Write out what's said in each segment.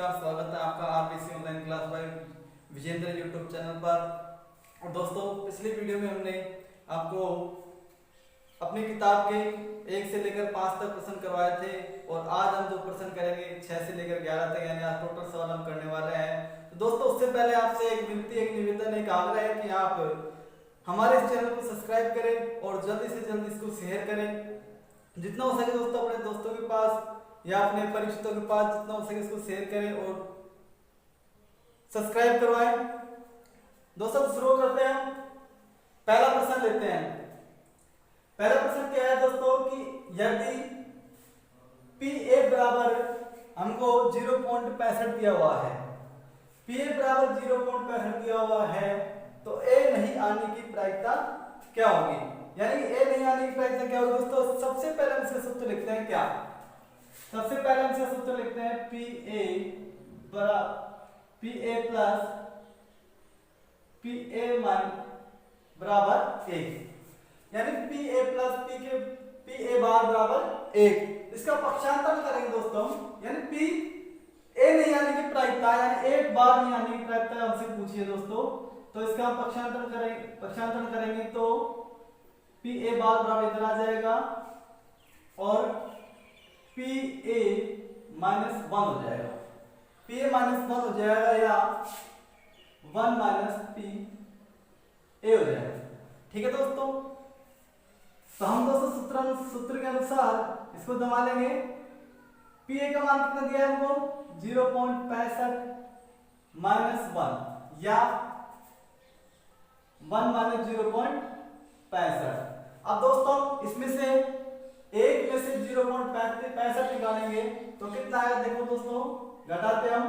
नमस्कार, स्वागत है आपका RBC online class by Vijendra YouTube channel पर। और दोस्तों, पिछली वीडियो में हमने आपको अपनी किताब के 1 से लेकर 5 तक प्रश्न करवाए थे और आज हम जो प्रश्न करेंगे 6 से लेकर 11 तक, यानी आज टोटल सवाल हम करने वाले हैं। तो दोस्तों, उससे पहले आपसे एक विनती, एक निवेदन, एक आग्रह है कि आप हमारे इस चैनल को सब्सक्राइब करें और जल्दी से जल्दी इसको शेयर करें। जितना हो सके दोस्तों अपने दोस्तों के पास या अपने परिचितों के पास जितना हो सके इसको शेयर करें और सब्सक्राइब करवाएं। दोस्तों शुरू करते हैं। पहला प्रश्न लेते हैं। पहला प्रश्न क्या है दोस्तों कि यदि PA बराबर हमको 0.65 दिया हुआ है, PA बराबर 0.65 दिया हुआ है, तो A नहीं आने की प्रायिकता क्या होगी? यानी A नहीं आने की प्रायिकता क्या होगी दोस्तों? सबसे पहले हम इसका सूत्र लिखते हैं। क्या सबसे पहले हम इसका सूत्र लिखते हैं? PA प्लस PA बराबर 1, यानी PA प्लस PA बार बराबर 1। इसका पक्षांतर करेंगे दोस्तों, यानी PA नहीं आने की प्रायिकता, यानी 1 बार नहीं आने की प्रायिकता हमसे पूछिए दोस्तों, तो इसका हम पक्षांतर करेंगे तो PA बार बराबर इधर आ जाएगा और PA -1 हो जाएगा। PA -1 हो जाएगा या 1 PA हो जाएगा। ठीक है दोस्तों, तो हम दोस्तों सूत्र के अनुसार इसको जमा लेंगे। PA का मान कितना दिया है हमको? 0.65 -1 या 1 - 0.65। अब दोस्तों इसमें से एक में से 0.65 निकालेंगे तो कितना आएगा? देखो दोस्तों, घटाते हम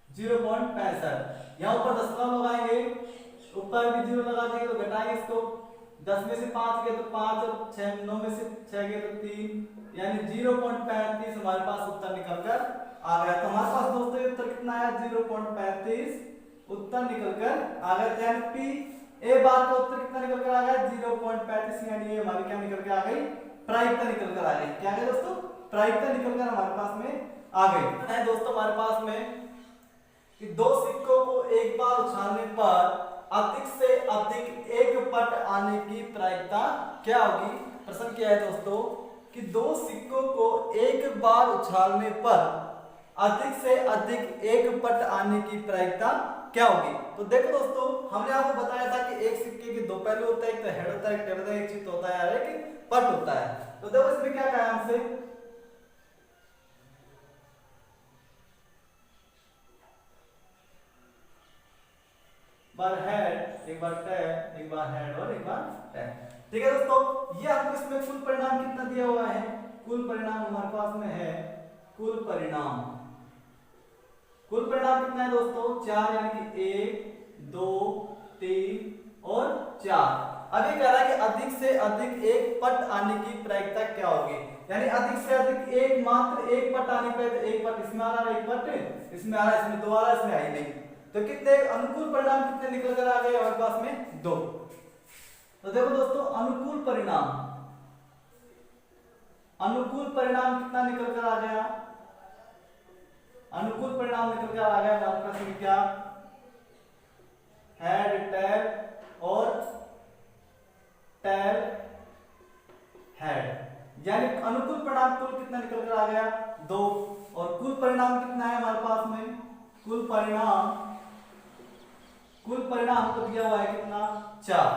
0.65, यहाँ ऊपर दशमलव लगाएंगे, ऊपर भी 0 लगा देंगे तो घटाएंगे इसको। 10 में से 5 गए तो 5 और 6 9 में से 6 गए तो 3, यानी 0.35 हमारे पास उत्तर निकल कर आ गया। तो हमारे पास दोस्तों उत्तर कितना आया? 0.35 उत्तर निकल कर आ गया। यानी A बार का उत्तर कितना निकल कर आ गया? 0.35, यानी ये हमारी क्या निकल के आ गई? प्रायिकता निकल कर आ गई। क्या है दोस्तों? प्रायिकता निकल कर हमारे पास में आ गई है दोस्तों। हमारे पास में कि दो सिक्कों को एक बार उछालने पर अधिक से अधिक एक पट आने की प्रायिकता क्या होगी? प्रश्न क्या है दोस्तों कि दो सिक्कों को एक बार उछालने पर अधिक से अधिक एक पट आने की प्रायिकता क्या होगी? तो देखो दोस्तों, हमने आपको बताया था कि एक सिक्के के दो पहलू होते हैं, एक तो हेड होता है, एक टेल होता है, एक चित्त होता है और एक पट होता है। तो देखो इसमें क्या कहा है हमसे? बार हेड, एक बार टेल, एक बार हेड और एक बार टेल। ठीक है दोस्तों, ये आपको इसमें कुल परिणाम कितना दिया हुआ है? कुल परिणाम हमारे पास में है कुल परिणाम कितना है दोस्तों? 4, यानी कि 1 2 3 और 4। अभी कह रहा है कि अधिक से अधिक एक पट आने की प्रायिकता क्या होगी? यानी अधिक से अधिक मात्र एक पट आने पर, एक पट इसमें आ रहा है, एक पट इसमें आ रहा है, इसमें 2 आ रहा है, इसमें आई नहीं। तो कितने अनुकूल परिणाम कितने निकल कर आ गए हमारे पास में? 2। तो देखो दोस्तों, अनुकूल परिणाम कितना निकल कर आ गया? अनुकूल परिणाम निकल कर आ गया हमारे पास में क्या? हेड टेल और टेल हेड, यानी अनुकूल परिणाम कुल कितना निकल कर आ गया? 2। और कुल परिणाम कितना है हमारे पास में? कुल परिणाम तो दिया हुआ है कितना? 4।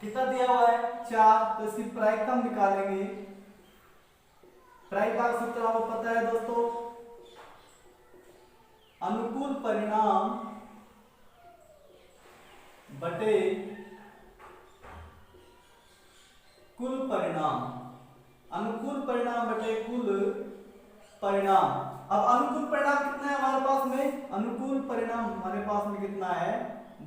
कितना दिया हुआ है? 4। तो इसकी प्रायिकता हम निकालेंगे। प्रायिकता का सूत्र आपको पता है दोस्तों, अनुकूल परिणाम बटे कुल परिणाम। अनुकूल परिणाम बटे कुल परिणाम। अब अनुकूल परिणाम कितना है हमारे पास में? अनुकूल परिणाम हमारे पास में कितना है?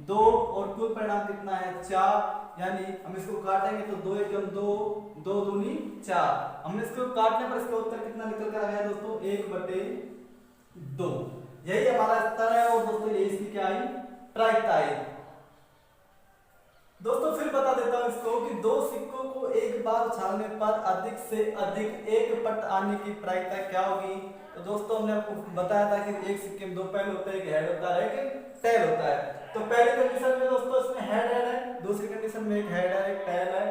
2 और कुल परिणाम कितना है? 4। यानी हम इसको काटेंगे तो 2 × 2 2 दूनी 4। हमने इसको काटने पर इसका उत्तर कितना निकल कर आ गया दोस्तों? 1/2। यही हमारा उत्तर है और दोस्तों यही इसकी क्या आई? प्रायिकता आई। दोस्तों फिर बता देता हूँ इसको कि दो सिक्कों को एक बार उछालने पर अधिक से अधिक एक पट आने की प्रायिकता क्या होगी। तो दोस्तों हमने आपको बताया था कि एक सिक्के में दो पहलू होते हैं, एक हेड होता है एक टेल होता है। तो पहली कंडीशन में दोस्तों इसमें हेड है, दूसरी कंडीशन में एक हेड है एक टेल है,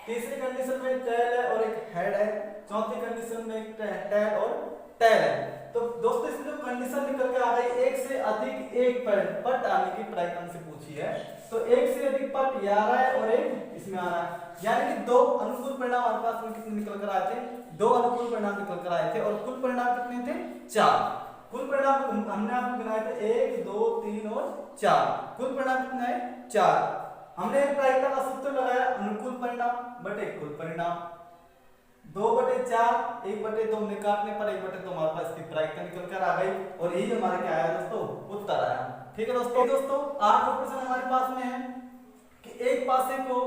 तीसरी कंडीशन में टेल है और एक हेड है, चौथी कंडीशन में एक टेल और टेल है। तो दोस्तों इसमें जो कंडीशन निकल के आ गई, एक से अधिक एक पट आने की प्रायिकता हमसे पूछी है। तो एक से अधिक पट ये आ रहा है और एक इसमें आ रहा है, यानी कि दो अनुकूल परिणाम हमारे पास में कितने निकल कर आए थे, दो अनुकूल परिणाम निकल कर आए थे और कुल परिणाम कितने थे, चार। कुल परिणाम हमने आपको गिनाए थे 1 2 3 और 4, कुल परिणाम कितना है, 4। हमने एक प्रायिकता का सूत्र लगाया, अनुकूल परिणाम बटे कुल परिणाम, 2/4 1/2 हमने काटने पर 1/2 हमारे पास इसकी प्रायिकता निकल कर आ गई और यही हमारे क्या आया दोस्तों, उत्तर आया। ठीक है दोस्तों 8वां प्रश्न हमारे पास में है कि एक पासे को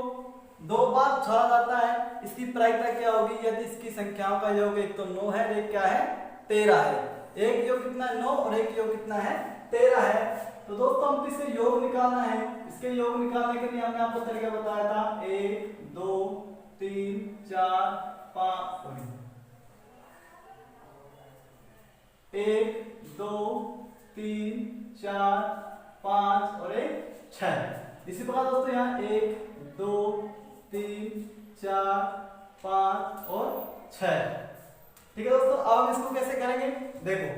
दो बार उछाला जाता है, इसकी प्रायिकता क्या होगी यदि इसकी संख्याओं का योग एक तो 9 है, एक क्या है 13 है। एक योग कितना है 9 और एक योग कितना है 13 है। तो दोस्तों हमको इसके योग निकालना है, इसके योग निकालने के लिए हमने आपको तरीका बताया था 1 2 3 4 5 1 2 3 4 5 और 6। इसी प्रकार दोस्तों यहाँ 1 2 3 4 5 और 6। ठीक है दोस्तों, अब हम इसको कैसे करेंगे देखो,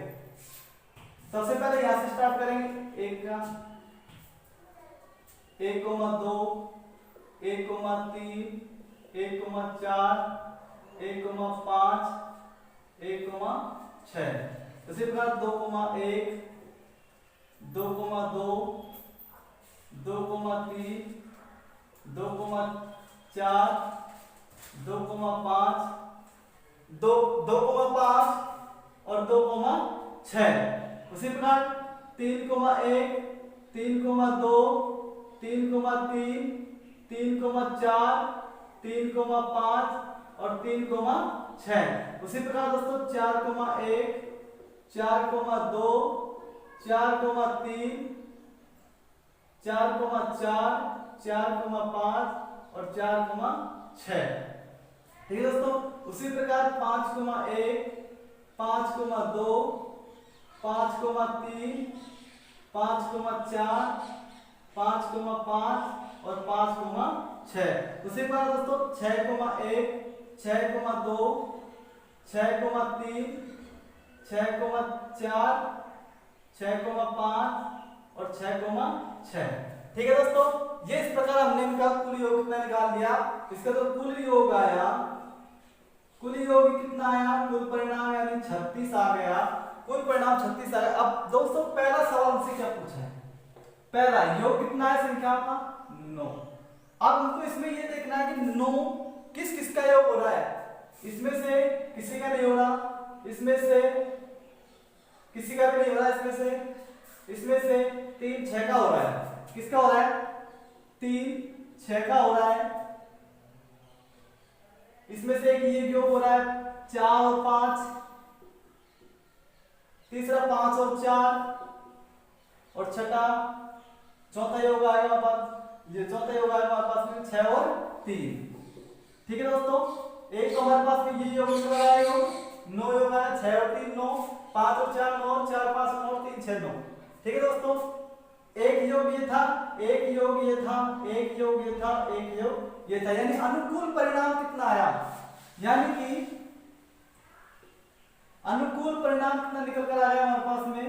सबसे पहले यहां से स्टार्ट करेंगे 1 का 1 2 1 3 1 4 1 5 1 6। इसी प्रकार 2 1 2 2 2 3 2 4 2 5 2 5 और 2 6। उसी प्रकार 3 1 3 2 3 3 3 4 3 5 और 3 6। उसी प्रकार दोस्तों 4 1 4 2 4 3 4 4 4 5 और 4 6। ठीक है दोस्तों, उसी प्रकार 5 1 5 2 5 3 5 4 5 5 और 5 6। उसी प्रकार दोस्तों 6 1 6 2 6 3 6 4 6 5 और 6 6। ठीक है दोस्तों, ये इस प्रकार हमने इनका कुल योग कितना निकाल दिया। इसका तो कुल योग आया, कुल योग कितना आया, कुल परिणाम यानी 36 आ गया, कुल परिणाम 36 आ गया। अब दोस्तों पहला सवाल हमसे क्या पूछा है, पहला योग कितना है संख्या का 9। अब हमको इसमें ये देखना है कि 9 किस किस का योग हो रहा है, इसमें से किसी का नहीं हो रहा, इसमें से किसी का भी नहीं हो रहा, इसमें से 3 6 का हो रहा है। किसका हो रहा है, 3 6 का हो रहा है। इसमें से एक ये योग हो रहा है 4 और 5, तीसरा 5 और 4 और छठा चौथा योग आएगा हमारे पास, ये चौथा योग आएगा हमारे पास में 6 और 3। ठीक है दोस्तों, एक तो हमारे पास में ये योग निकल रहा है, 9 योग आया, 6 और 3 9, 5 और 4 9, 4 5 9 और 3 6 9। ठीक है दोस्तों, एक योग ये था, एक योग ये था, एक योग ये था, एक योग ये था, यानी अनुकूल परिणाम कितना आया, यानी कि अनुकूल परिणाम कितना निकल कर आया हमारे पास में।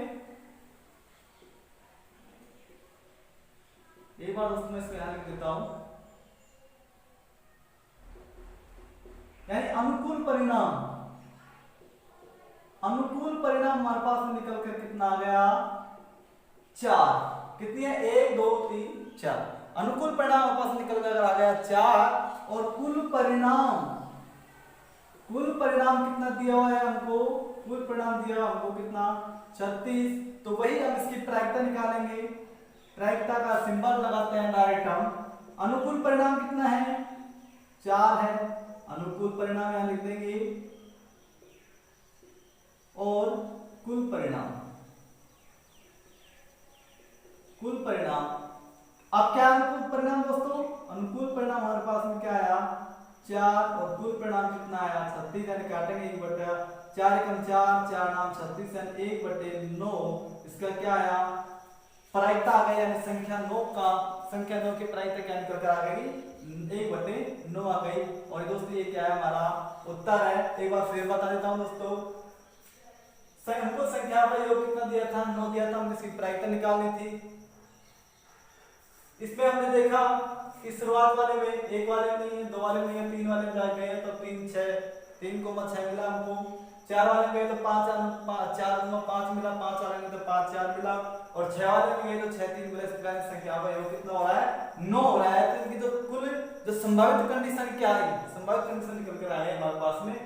एक बार दोस्तों मैं इसको यहां लिख देता हूं, यानी अनुकूल परिणाम हमारे पास में निकल कर कितना आ गया 4। कितनी है 1 2 3 4। अनुकूल परिणाम हमारे पास निकल कर आ गया 4 और कुल परिणाम कितना दिया हुआ है हमको, कुल परिणाम दिया हुआ हमको कितना 36। तो वही हम इसकी प्रायिकता निकालेंगे, प्रायिकता का सिंबल लगाते हैं डायरेक्ट हम। अनुकूल परिणाम कितना है 4 है, अनुकूल परिणाम यहां लिख देंगे और कुल परिणाम अब क्या अनुकूल परिणाम दोस्तों, अनुकूल परिणाम कितना आया 36, यानी काटेंगे 1/4 4 नाम 36 यानी 1/9। इसका क्या आया प्रायिकता आ गई, यानी संख्या 9 की प्रायिकता क्या निकल कर आ गई 1/9 आ गई। और दोस्तों ये क्या है हमारा उत्तर है। एक बार फिर बता देता हूँ दोस्तों, हमको संख्या का योग कितना दिया था 9 दिया था, हमने इसकी प्रायिकता निकालनी थी। इसमें हमने देखा कि शुरुआत वाले में एक वाले में नहीं है, 2 वाले में नहीं है, 3 वाले में गए तो 3 6 3,6 मिला हमको। 4 वाले में गए तो 5 4 5 मिला, 5 वाले में तो 5 4 मिला, और 6 वाले में गए तो 6 3 मिला। इस प्रकार संख्या का योग कितना हो रहा है 9 हो रहा है। तो इनकी जो कुल जो संभावित कंडीशन क्या आई, संभावित कंडीशन निकल कर आए हमारे पास में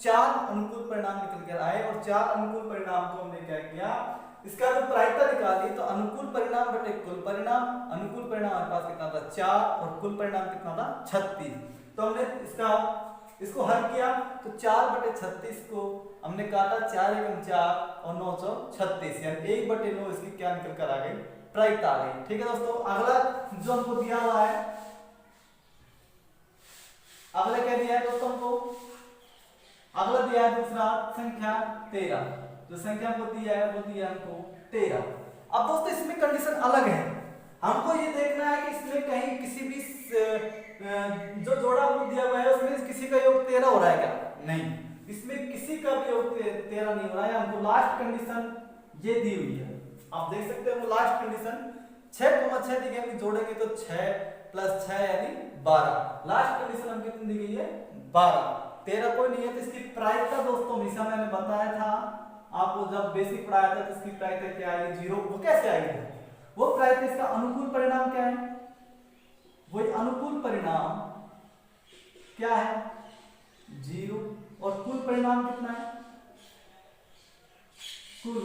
4 अनुकूल परिणाम निकल कर आए, और 4 अनुकूल परिणाम को हमने क्या किया, इसका जो प्रायिकता निकाली तो अनुकूल परिणाम बटे कुल परिणाम, अनुकूल परिणाम हमारे पास कितना था 4 और कुल परिणाम कितना था 36। तो हमने इसको हल किया तो 4/36 को हमने काटा 4 × 4 और 9 36 यानी 1/9 इसकी क्या निकल कर आ गई प्रायिकता आ गई। ठीक है दोस्तों, अगला जो हमको दिया हुआ है, अगला क्या दिया है दोस्तों हमको, अगला दिया है दूसरा संख्या 13। जो संख्या को दिया है वो दिया हमको 13। अब दोस्तों इसमें कंडीशन अलग है, हमको ये देखना है कि इसमें कहीं किसी भी जो जोड़ा हमको दिया हुआ है उसमें किसी का योग 13 हो रहा है क्या, नहीं, इसमें किसी का भी योग 13 नहीं हो रहा है। हमको लास्ट कंडीशन ये दी हुई है, आप देख सकते हो लास्ट कंडीशन 6,6 दी गई, जोड़ेंगे तो 6 + 6 यानी 12। लास्ट कंडीशन हम कितनी दी गई है 12, 13 कोई नहीं है। तो इसकी प्रायिकता दोस्तों हमेशा मैंने बताया था आपको, जब बेसिक पढ़ाया था तो इसकी प्रायिकता क्या आई 0। वो कैसे आई, वो प्रायिकता इसका अनुकूल परिणाम क्या है, वही अनुकूल परिणाम क्या है 0, और कुल परिणाम कितना है, कुल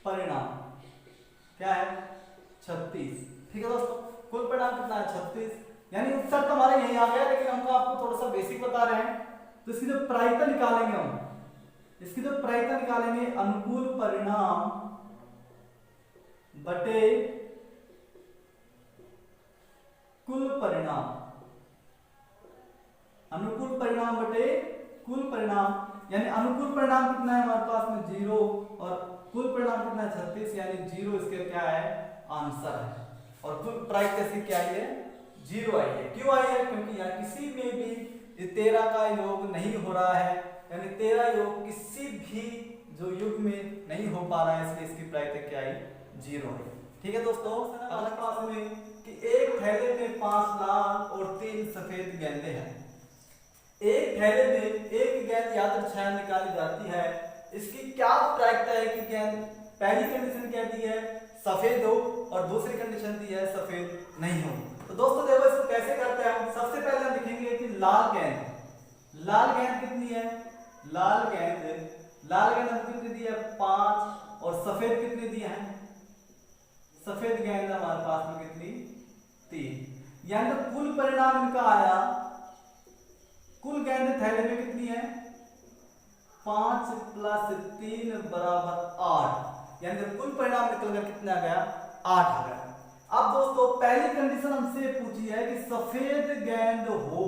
परिणाम क्या है 36। ठीक है दोस्तों, कुल परिणाम कितना है 36, यानी उत्तर तो हमारा यही आ गया, लेकिन हमको आपको थोड़ा सा बेसिक बता रहे हैं। तो इसकी जो प्रायिकता निकालेंगे हम, इसकी जो प्रायिकता निकालेंगे अनुकूल परिणाम बटे कुल परिणाम, अनुकूल परिणाम बटे कुल परिणाम, यानी अनुकूल परिणाम कितना है हमारे पास में 0 और कुल परिणाम कितना है 36, यानी 0 इसके क्या है आंसर है। और कुल प्रायिकता इसकी क्या आई है 0 आई है। क्यों आई है, क्योंकि यहाँ किसी में भी 13 का योग नहीं हो रहा है, यानी 13 योग किसी भी जो युग में नहीं हो पा रहा है, इसलिए इसकी प्रायिकता क्या आई 0 है। ठीक है दोस्तों, अगला क्लास में कि एक थैले में 5 लाल और 3 सफेद गेंदें हैं। एक थैले में एक गेंद या तो 6 निकाली जाती है, इसकी क्या प्रायिकता है कि गेंद, पहली कंडीशन क्या दी है सफेद हो, और दूसरी कंडीशन दी है सफेद नहीं हो। तो दोस्तों देखो इसको कैसे करते हैं, सबसे पहले हम लिखेंगे कि लाल गेंद कितनी है, लाल गेंद हम कितनी दी है 5, और सफेद कितनी दी है, सफेद गेंद हमारे पास में कितनी 3, यानी तो कुल परिणाम इनका आया, कुल गेंद थैले में कितनी है 5 + 3 = 8, यानी तो कुल परिणाम निकलकर कितना आ गया 8 आ गया। अब दोस्तों पहली कंडीशन हमसे पूछी है कि सफेद गेंद हो,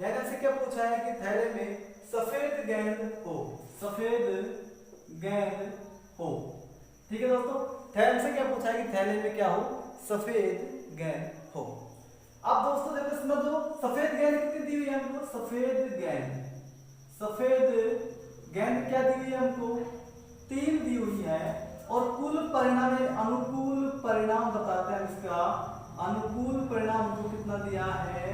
यानी हमसे क्या पूछा है कि थैले में सफेद गेंद हो। ठीक है दोस्तों, थैले से क्या पूछा है कि थैले में क्या हो सफेद गेंद हो। अब दोस्तों देखो इसमें जो सफेद गेंद कितनी दी हुई है हमको, सफेद गेंद क्या दी हुई है हमको 3 दी हुई है, और कुल परिणाम अनुकूल परिणाम बताते हैं इसका, अनुकूल परिणाम को कितना दिया है,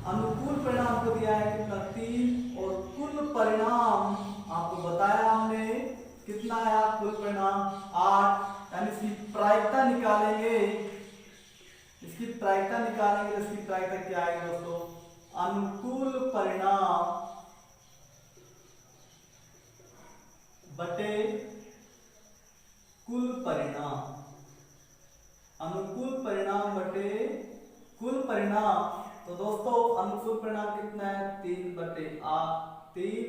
अनुकूल परिणाम को दिया है कितना 3, और कुल परिणाम आपको बताया हमने कितना आया कुल परिणाम 8, यानी इसकी प्रायिकता निकालेंगे, इसकी प्रायिकता क्या आएगी दोस्तों, अनुकूल परिणाम बटे कुल परिणाम, अनुकूल परिणाम बटे कुल परिणाम। तो दोस्तों अनुकूल परिणाम कितना है 3/3,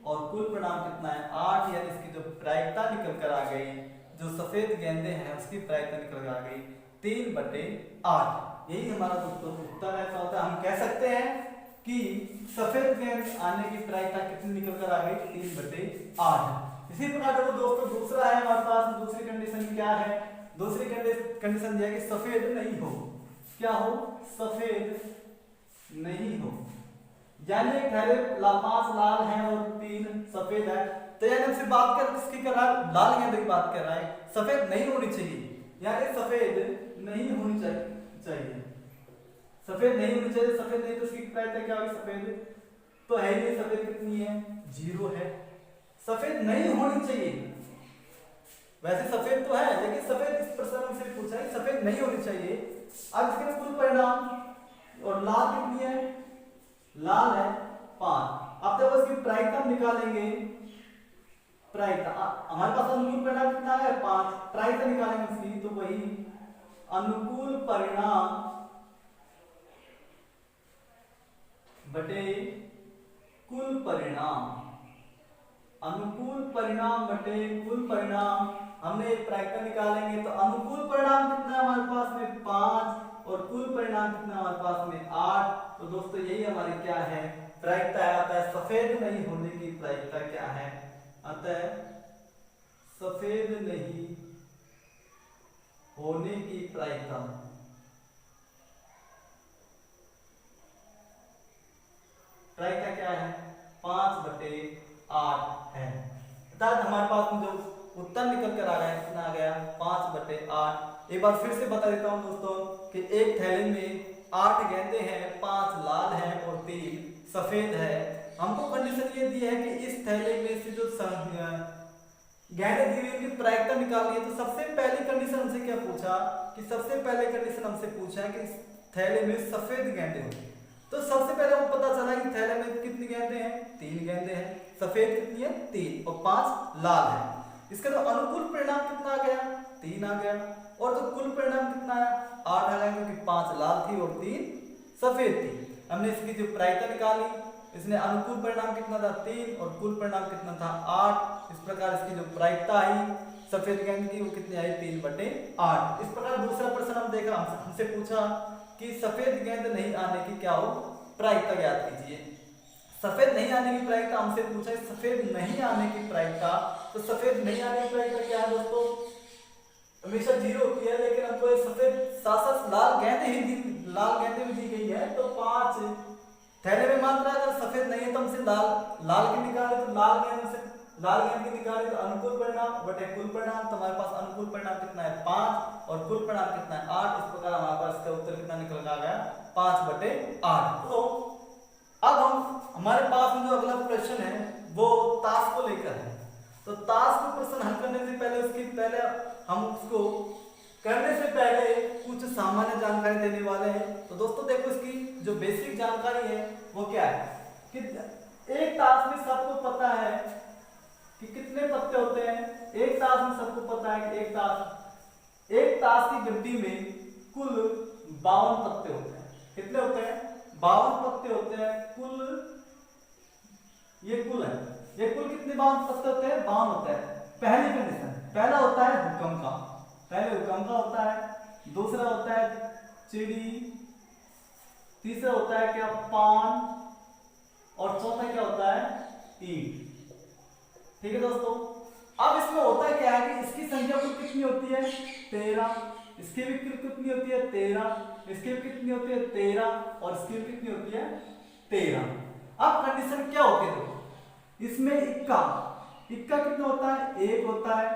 और कुल परिणाम कितना है 8, यानी इसकी जो प्रायिकता निकल कर आ गई, जो सफेद गेंदें हैं उसकी प्रायिकता निकल कर आ गई 3/8। यही हमारा दोस्तों उत्तर ऐसा होता है। हम कह सकते हैं कि सफेद गेंद आने की प्रायिकता कितनी निकल कर आ गई, 3/8। इसी प्रकार देखो दोस्तों दूसरा है हमारे पास, दूसरी कंडीशन क्या है, दूसरी कंडीशन यह है कि सफेद नहीं हो, क्या हो, सफेद नहीं हो, यानी थैले 5 लाल हैं और 3 सफेद है। तो यानी हमसे बात कर किसकी कर रहा है, लाल गेंद की बात कर रहा है, सफेद नहीं होनी चाहिए, यानी सफेद नहीं होनी चाहिए, सफेद नहीं होनी चाहिए। सफेद नहीं तो इसकी प्रायिकता क्या होगी, सफेद तो है ही, सफेद कितनी है, 0 है, सफेद नहीं होनी चाहिए। वैसे सफेद तो है लेकिन सफेद इस प्रश्न में से पूछा है सफेद नहीं होनी चाहिए। अब इसके कुल परिणाम, और लाल कितनी है, लाल है 5। अब जब इसकी प्रायिकता हम निकालेंगे, प्रायिकता हमारे पास अनुकूल परिणाम कितना है, 5, प्रायिकता निकालेंगे इसकी तो वही अनुकूल परिणाम बटे कुल परिणाम, अनुकूल परिणाम बटे कुल परिणाम। हमने प्रायिकता निकालेंगे तो अनुकूल परिणाम कितना है हमारे पास में 5 और कुल परिणाम कितना हमारे पास में 8। तो दोस्तों यही हमारी क्या है, प्रायिकता है। अतः सफेद नहीं होने की प्रायिकता क्या है, अतः सफेद नहीं होने की प्रायिकता, प्रायिकता क्या है, 5/8 है। अर्थात हमारे पास में जो उत्तर निकल कर आ गया कितना आ गया, 5/8। एक बार फिर से बता देता हूं दोस्तों कि एक थैले में 8 गेंदे हैं, 5 लाल हैं और 3 सफेद है। हमको कंडीशन ये दी है कि इस थैले में से जो गेंदे दी हुई उनकी प्रायिकता निकालनी है। तो सबसे पहली कंडीशन हमसे क्या पूछा कि सबसे पहले कंडीशन हमसे पूछा है कि इस थैले में सफेद गेंदे हो। तो सबसे पहले हमको पता चला कि थैले में कितनी गेंदे हैं, 3 गेंदे हैं, सफेद कितनी है 3 और 5 लाल है। इसका तो अनुकूल परिणाम कितना आ गया, 3 आ गया, और तो कुल परिणाम कितना आया, 8 आ गया, क्योंकि 5 लाल थी और 3 सफेद थी। हमने इसकी जो प्रायिकता निकाली, इसने अनुकूल परिणाम कितना था 3 और कुल परिणाम कितना था 8। इस प्रकार इसकी जो प्रायिकता आई सफेद गेंद की वो कितनी आई, 3/8। इस प्रकार दूसरा प्रश्न हम देखा, हमसे पूछा कि सफेद गेंद नहीं आने की क्या हो, प्रायिकता ज्ञात कीजिए। सफेद नहीं आने की प्रायिकता हमसे पूछा है, सफेद नहीं आने की प्रायिकता। तो सफेद नहीं आने की प्रायिकता क्या है दोस्तों, हमेशा 0 होती है, लेकिन हमको सफेद साथ लाल गेंदे भी दी गई है। तो 5 थैले में मात्रा अगर सफेद नहीं है तो हमसे लाल की निकाले, तो लाल गेंद की निकाले तो अनुकूल परिणाम बटे कुल परिणाम। तो हमारे पास अनुकूल परिणाम कितना है 5 और कुल परिणाम कितना है 8। इस प्रकार हमारे पास इसका उत्तर कितना निकल आ गया, 5/8। तो अब हमारे पास में जो अगला प्रश्न है वो ताश को लेकर है। तो ताश को प्रश्न हल करने से पहले हम उसको करने से पहले कुछ सामान्य जानकारी देने वाले हैं। तो दोस्तों देखो इसकी जो बेसिक जानकारी है वो क्या है कि एक ताश में सबको पता है कि कितने पत्ते होते हैं। एक ताश में सबको पता है कि एक ताश की गड्डी में कुल 52 पत्ते होते हैं। कितने होते हैं, 52 पत्ते होते हैं कुल। ये कुल है, ये कुल कितने 52 पत्ते होते हैं, 52 होते हैं। पहली कंडीशन, पहला होता है हुक्म का, पहले हुक्म का होता है। दूसरा होता है चिड़ी, तीसरा होता है क्या पान, और चौथा क्या होता है ईंट। ठीक है दोस्तों, अब इसमें होता क्या है कि इसकी संख्या कुल कितनी होती है 13, इसकी भी कितनी होती है 13, इसकी भी कितनी होती है 13, और इसकी भी कितनी होती है 13। अब कंडीशन क्या होती है, इसमें इक्का कितना होता है 1 होता है।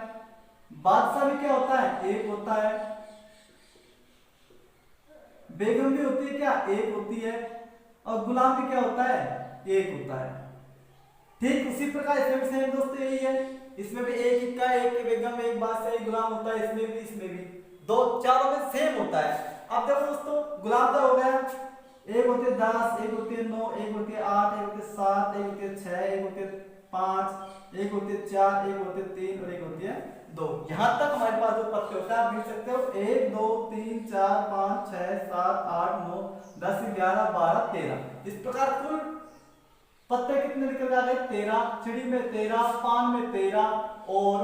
बादशाह भी क्या होता है 1 होता है। बेगम भी होती है क्या 1 होती है, और गुलाम भी क्या होता है 1 होता है। ठीक उसी प्रकार इसमें भी सेम दोस्तों यही है, इसमें भी 1 इक्का, 1 बेगम, 1 बादशाह, 1 गुलाम होता है। इसमें भी दो चारों में सेम होता है। अब देखो दोस्तों गुलाम का हो गया, 1 होते 10, 1 होते 9, 1 होते 8, 1 होते 7, 1 होते 6, 1 होते 5, 1 होते 4, 1 होते 3 और 1 होती है 2। यहां तक हमारे पास जो पत्ते होते हैं आप देख सकते हो 1 2 3 4 5 6 7 8 9 10 11 12 13। इस प्रकार कुल पत्ते कितने निकल आ गए 13। चिड़ी में 13, पान में 13 और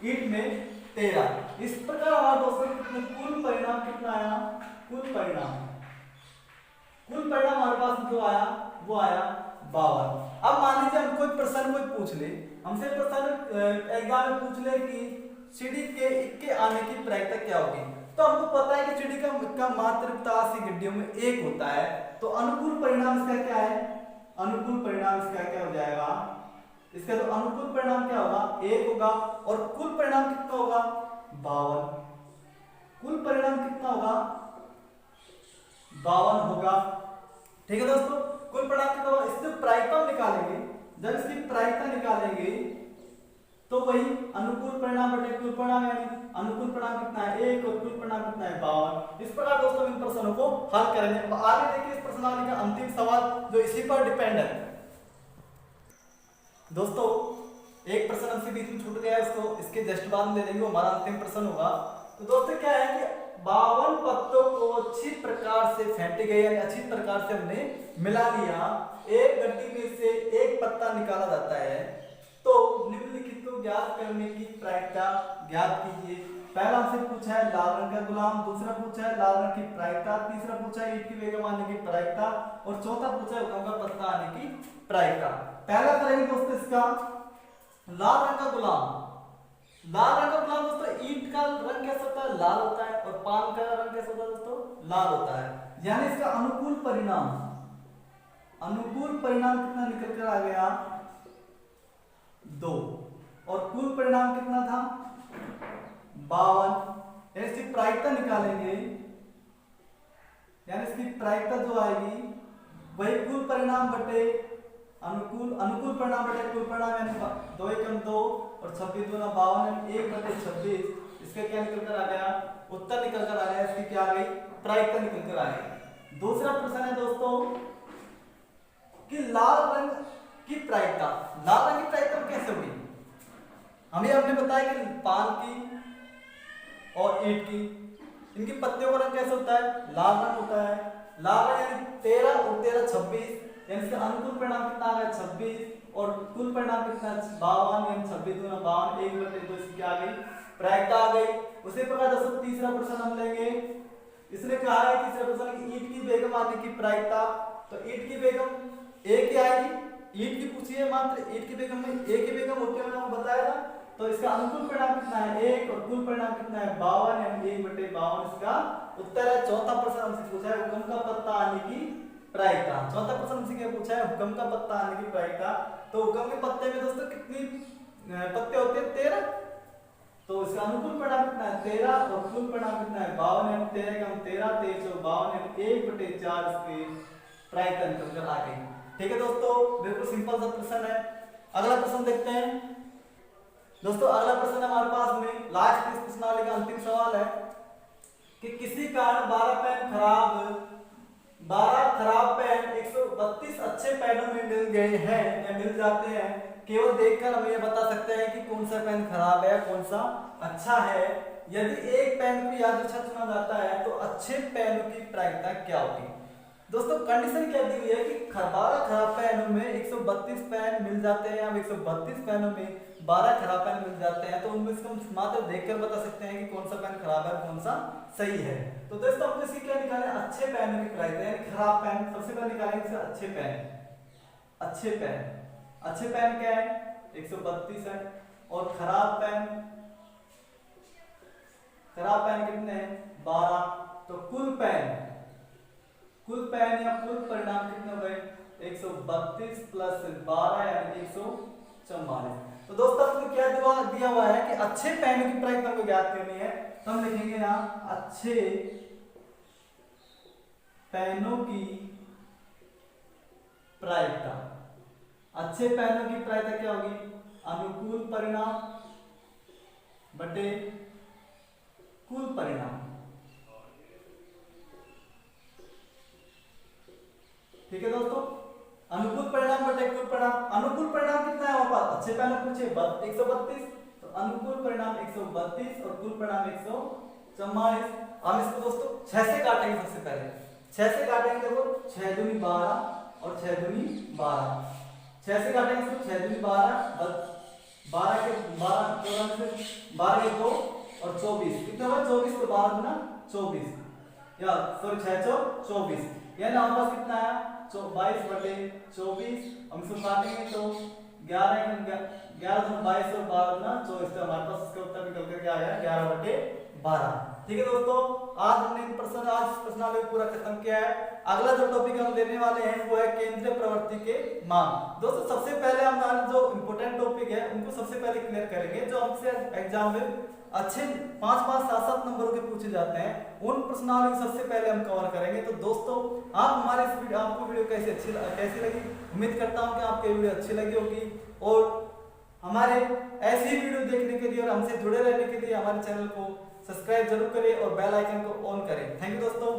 ईंट में 13। इस प्रकार हमारे दोस्तों कुल परिणाम कितना आया कुल परिणाम हमारे पास जो आया वो आया 52। अब मान लीजिए हम कोई प्रश्न कोई पूछ ले, हमसे प्रश्न एग्जाम में पूछ ले कि सीढ़ी के आने की प्रायिकता क्या होगी, तो हमको पता है कि सीढ़ी का मात्र 87 गड्डियों में 1 होता है। तो अनुकूल परिणाम इसका क्या है, अनुकूल परिणाम इसका क्या हो जाएगा, इसका तो अनुकूल परिणाम क्या होगा 1 होगा, और कुल परिणाम कितना होगा 52। कुल परिणाम कितना होगा 52 होगा। ठीक है दोस्तों, कुल परिणाम कितना होगा, इससे प्रायिकता निकालेंगे, जब इसकी प्रायिकता निकालेंगे तो वही अनुकूल परिणाम बटे कुल परिणाम, यानी अनुकूल परिणाम कितना है 1 और कुल परिणाम कितना है 52। इस प्रकार दोस्तों इन प्रश्नों को हल करेंगे। आगे देखिए इस प्रश्नावली का अंतिम सवाल जो इसी पर डिपेंड है। दोस्तों एक प्रश्न हमसे बीच में छूट गया है, उसको इसके जस्ट बाद में ले लेंगे, हमारा अंतिम प्रश्न होगा। तो दोस्तों क्या है कि 52 पत्तों को अच्छी प्रकार से फेंटे गए, यानी अच्छी प्रकार से हमने मिला लिया, एक गड्डी में से एक पत्ता निकाला जाता है, तो निम्नलिखित को ज्ञात करने की प्रायिकता ज्ञात कीजिए। पहला हमसे पूछा है लाल रंग का गुलाम, दूसरा पूछा है लाल रंग की प्रायिकता, तीसरा पूछा है ईंट की बेगम आने की प्रायिकता, और चौथा पूछा है हुक्म का पत्ता आने की प्रायिकता। पहला करेंगे दोस्तों इसका लाल रंग का गुलाम। लाल रंग का गुलाम दोस्तों, ईंट का रंग कैसा होता है लाल होता है, और पान का रंग कैसा होता है दोस्तों लाल होता है, यानी इसका अनुकूल परिणाम कितना निकल कर आ गया 2, और कुल परिणाम कितना था 52। इसकी प्रायिकता निकालेंगे, यानी इसकी प्रायिकता जो आएगी वही कुल परिणाम बटे अनुकूल परिणाम बटे कुल परिणाम, यानी 2 एकम 2 और 26 दूना 52, 1 बटे 26। इसका क्या निकल कर आ गया, उत्तर निकल कर आ गया, इसकी क्या आ गई प्रायिकता निकल कर आ गई। दूसरा प्रश्न है दोस्तों कि लाल रंग की प्रायिकता कैसे होगी। हमें आपने बताया कि पान की और ईंट की, इनकी पत्तियों का रंग कैसे होता है लाल रंग होता है। लाल रंग यानी 13 और 13 26, यानी इसका अनुकूल परिणाम कितना आ गया 26, और कुल परिणाम कितना 52, यानी 26 दूना 52, 1 बटे 2, इसकी आ गई प्रायिकता आ गई। उसी प्रकार दोस्तों तीसरा प्रश्न हम लेंगे। इसने कहा है तीसरा प्रश्न कि ईंट की बेगम आने की प्रायिकता, तो ईंट की बेगम एक ही आएगी, ईंट की पूछी है मात्र, ईंट की बेगम में एक ही बेगम होती है, मैंने आपको बताया था। तो इसका अनुकूल परिणाम कितना है 1, और कुल परिणाम कितना है 52, यानी 1 बटे 52 इसका उत्तर है। चौथा प्रश्न हमसे पूछा है हुक्म का पत्ता आने की प्रायिकता। चौथा प्रश्न हमसे क्या पूछा है हुक्म का पत्ता आने की प्रायिकता। तो हुक्म के पत्ते में दोस्तों कितनी पत्ते होते हैं 13, तो इसका अनुकूल परिणाम कितना है 13, और कुल परिणाम कितना है 52, यानी 13 कम 13 23 52, यानी 1 बटे 4 इसकी प्रायिकता निकल कर आ गई। ठीक है दोस्तों, बिल्कुल सिंपल सा प्रश्न है। अगला प्रश्न देखते हैं दोस्तों। अगला प्रश्न हमारे पास में लास्ट इस प्रश्नावली का अंतिम सवाल है कि किसी कारण 12 खराब पेन 132 अच्छे पेनों में मिल गए हैं या मिल जाते हैं। केवल देखकर हम ये बता सकते हैं कि कौन सा पेन खराब है कौन सा अच्छा है। यदि एक पेन को यादृच्छा चुना जाता है तो अच्छे पेन की प्रायिकता क्या होगी। दोस्तों कंडीशन क्या दी हुई है कि 12 खराब पेनों में 132 पेन मिल जाते हैं, अब 132 पेनों में 12 खराब पेन मिल जाते हैं, तो उनमें से हम मात्र देखकर बता सकते हैं कि कौन सा पेन खराब है कौन सा सही है। तो दोस्तों हमको इसकी क्या निकालें अच्छे पेनों की प्रायिकता, यानी खराब पेन सबसे पहले निकालेंगे अच्छे पेन क्या है 132 है, और खराब पेन कितने हैं 12। तो कुल पेन या कुल परिणाम कितने हो गए 132 प्लस 12 यानी 144। तो दोस्तों आपको क्या दिया हुआ है कि अच्छे पेन की प्रायिकता को ज्ञात करनी है, तो हम लिखेंगे यहाँ अच्छे पेनों की प्रायिकता। अच्छे पेनों की प्रायिकता क्या होगी अनुकूल परिणाम बटे कुल परिणाम। ठीक है दोस्तों, अनुकूल परिणाम बटे कुल परिणाम। अनुकूल परिणाम कितना है हमारे पास अच्छे पेनों पूछे 132, तो अनुकूल परिणाम 132 और कुल परिणाम 144। हम इसको दोस्तों 6 से काटेंगे। सबसे पहले 6 से काटेंगे, देखो 6 दूनी 12 और 6 दूनी 12, 6 से काटेंगे इसको 6 दूनी 12, 12 के 12 से 12 के 2 और 24 कितना होगा 24, तो 12 गुना 24, या सॉरी 6 चौक 24, यानी हमारे पास कितना है 22/24। हम इसको काटेंगे तो 11 दूनी 22 और 12 दूना 24, तो हमारे पास इसका उत्तर निकल करके आ गया 11/12। ठीक है दोस्तों, आज हमने आज प्रश्नावली पूरा खत्म किया है। अगला जो टॉपिक हम लेने वाले हैं वो है केंद्रीय प्रवृत्ति के मान। दोस्तों सबसे पहले हम आज जो इंपॉर्टेंट टॉपिक है उनको सबसे पहले क्लियर करेंगे, जो हमसे एग्जाम में अच्छे 5-5, 7-7 नंबरों के पूछे जाते हैं, उन प्रश्नावली सबसे पहले हम कवर करेंगे। तो दोस्तों आप हमारे इस वीडियो आपको वीडियो कैसी लगी, उम्मीद करता हूं कि आपको वीडियो अच्छी लगी होगी, और हमारे ऐसी वीडियो देखने के लिए और हमसे जुड़े रहने के लिए हमारे चैनल को सब्सक्राइब जरूर करें और बेल आइकन को ऑन करें। थैंक यू दोस्तों।